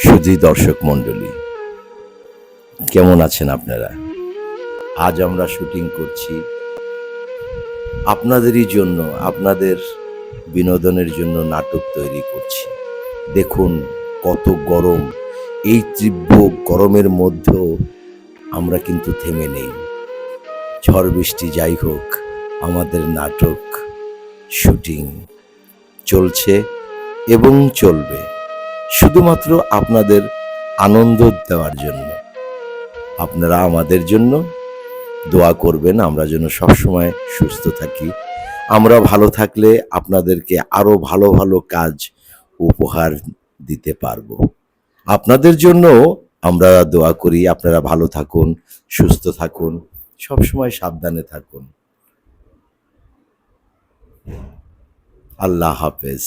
সুধী দর্শক মণ্ডলী, কেমন আছেন আপনারা? আজ আমরা শুটিং করছি আপনাদেরই জন্য, আপনাদের বিনোদনের জন্য নাটক তৈরি করছি। দেখুন কত গরম, এই তীব্র গরমের মধ্যেও আমরা কিন্তু থেমে নেই। ঝড় বৃষ্টি যাই হোক, আমাদের নাটক শুটিং চলছে এবং চলবে শুধুমাত্র আপনাদের আনন্দ দেওয়ার জন্য। আপনারা আমাদের জন্য দোয়া করবেন, আমরা যেন সবসময় সুস্থ থাকি। আমরা ভালো থাকলে আপনাদেরকে আরো ভালো ভালো কাজ উপহার দিতে পারবো। আপনাদের জন্য আমরা দোয়া করি, আপনারা ভালো থাকুন, সুস্থ থাকুন, সবসময় সাবধানে থাকুন। আল্লাহ হাফেজ।